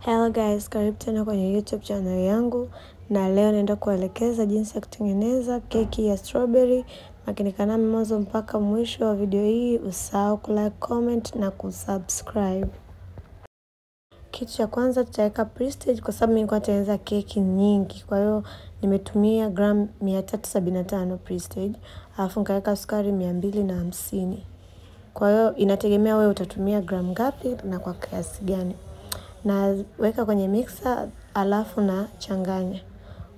Hello guys, karibu tena kwenye YouTube channel yangu, na leo naenda kuelekeza jinsi ya kutengeneza keki ya strawberry. Makinika nami mwanzo mpaka mwisho wa video hii, usahau kulike, comment na kusubscribe. Kitu cha kwanza tutaweka prestige kwa sababu nilikuwa natengeneza keki nyingi. Kwa hiyo nimetumia gram 375 prestige, alafu nikaweka sukari 250. Kwa hiyo inategemea wewe utatumia gram ngapi na kwa kiasi gani. Na weka kwenye mixer alafu na changanya.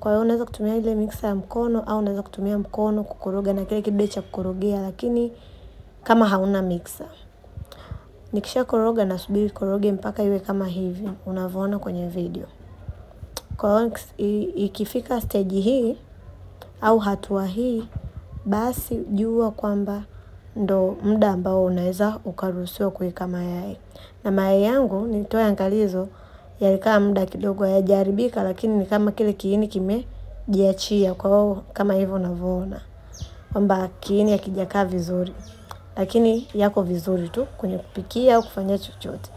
Kwa hiyo unaweza kutumia ile mixer ya mkono au unaweza kutumia mkono kukoroga na kile kidude cha kukorogea, lakini kama hauna mixer. Nikisha koroga nasubiri koroge mpaka iwe kama hivi unavyoona kwenye video. Kwa hiyo ikifika stage hii au hatua hii, basi jua kwamba ndo muda ambao unaweza ukaruhusiwa kuweka mayai. Na mayai yangu nitoa angalizo yalikaa muda kidogo hayajaribika, lakini ni kama kile kiini kimejiachia. Kwa hiyo kama hivyo unavyoona kwamba kiini hakijakaa vizuri, lakini yako vizuri tu kwenye kupikia au kufanya chochote.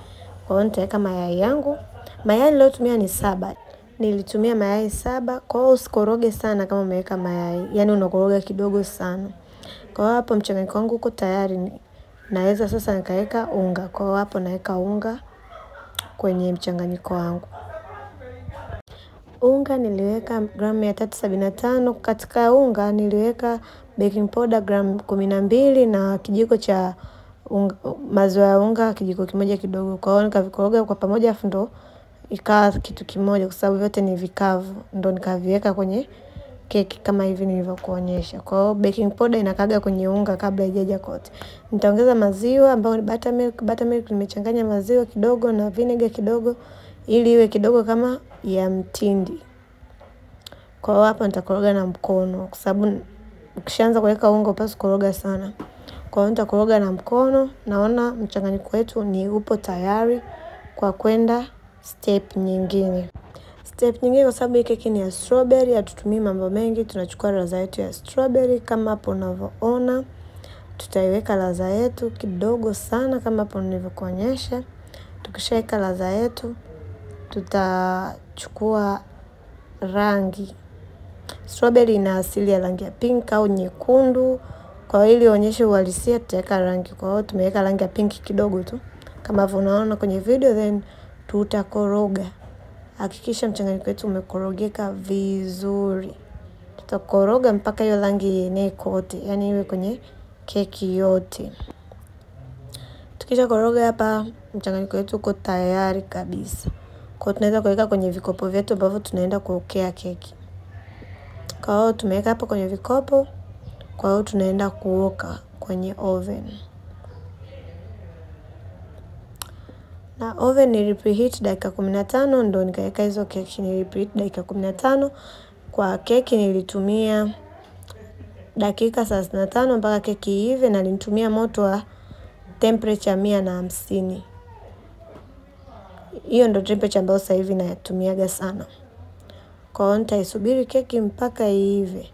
Kwa hiyo nitaweka mayai yangu. Mayai niliyotumia ni 7. Nilitumia mayai 7. Kwa hiyo usikoroge sana kama umeweka mayai, yani unakoroga kidogo sana. Kwa hiyo hapo mchanganyiko wangu uko tayari, naweza sasa nikaweka unga. Kwa hiyo hapo naweka unga kwenye mchanganyiko wangu. Unga niliweka gram 375. Katika unga niliweka baking powder gram 12 na kijiko cha maziwa ya unga kijiko kimoja kidogo. Kwa hiyo nikavikoroga kwa pamoja afu ndo ikawa kitu kimoja, kwa sababu vyote ni vikavu, ndo nikaviweka kwenye keki kama hivi nilivyokuonyesha. Kwa hiyo baking powder inakaga kwenye unga kabla haijaja kote. Nitaongeza maziwa ambayo ni buttermilk. Buttermilk nimechanganya maziwa kidogo na vinegar kidogo ili iwe kidogo kama ya mtindi. Kwa hiyo hapa nitakoroga na mkono kwa sababu ukishaanza kuweka unga upaswi kukoroga sana. Kwa hiyo nitakoroga na mkono. Naona mchanganyiko wetu ni upo tayari kwa kwenda step nyingine. Step nyingine, kwa sababu hii keki ni ya strawberry, hatutumii mambo mengi, tunachukua ladha yetu ya strawberry kama hapo unavyoona. Tutaiweka ladha yetu kidogo sana kama hapo nilivyokuonyesha. Tukishaweka ladha yetu, tutachukua rangi. Strawberry ina asili ya rangi ya pink au nyekundu. Kwa hiyo ili ionyeshe uhalisia tutaweka rangi. Kwa hiyo tumeweka rangi ya pink kidogo tu kama unaona kwenye video, then tutakoroga. Hakikisha mchanganyiko wetu umekorogeka vizuri. Tutakoroga mpaka hiyo rangi ienee kote, yani iwe kwenye keki yote. Tukisha koroga hapa, mchanganyiko wetu uko tayari kabisa. Kwa hiyo tunaweza kuweka kwenye vikopo vyetu ambavyo tunaenda kuokea keki. Kwa hiyo tumeweka hapa kwenye vikopo. Kwa hiyo tunaenda kuoka kwenye oven. Na oven nilipreheat dakika 15 ndo nikaweka hizo keki. Nilipreheat dakika 15. Kwa keki nilitumia dakika 35 mpaka keki ive, na nilitumia moto wa temperature 150. Hiyo ndo temperature ambayo sasa hivi natumiaga sana. Kwa hiyo nitaisubiri keki mpaka iive,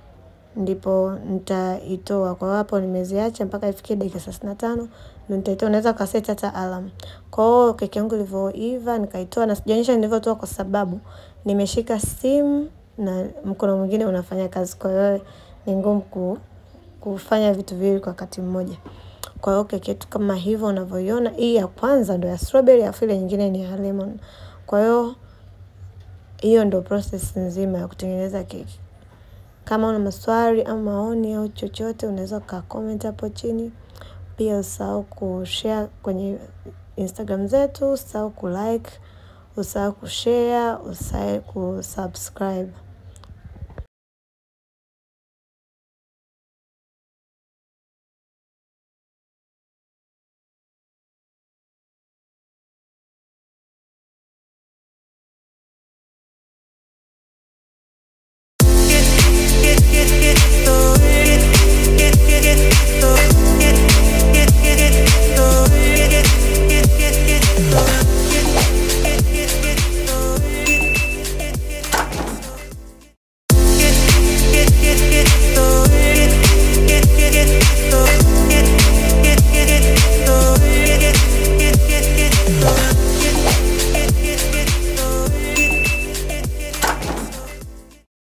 ndipo nitaitoa. Kwa hapo nimeziacha mpaka ifikie dakika 35 ndio nitaitoa. Naweza kaseti hata alarm. Kwa hiyo keki yangu ilivyoiva nikaitoa, na sijaonyesha nilivyotoa kwa sababu nimeshika simu na mkono mwingine unafanya kazi. Kwa hiyo ni ngumu kufanya vitu viwili kwa wakati mmoja. Kwa hiyo keki yetu kama hivyo unavyoiona, hii ya kwanza ndo ya strawberry, afu ile nyingine ni ya lemon. Kwa hiyo ndo process nzima ya kutengeneza keki. Kama una maswali au maoni au chochote, unaweza comment hapo chini. Pia usahau kushare kwenye Instagram zetu, usahau kulike, usahau kushare, usahau kusubscribe.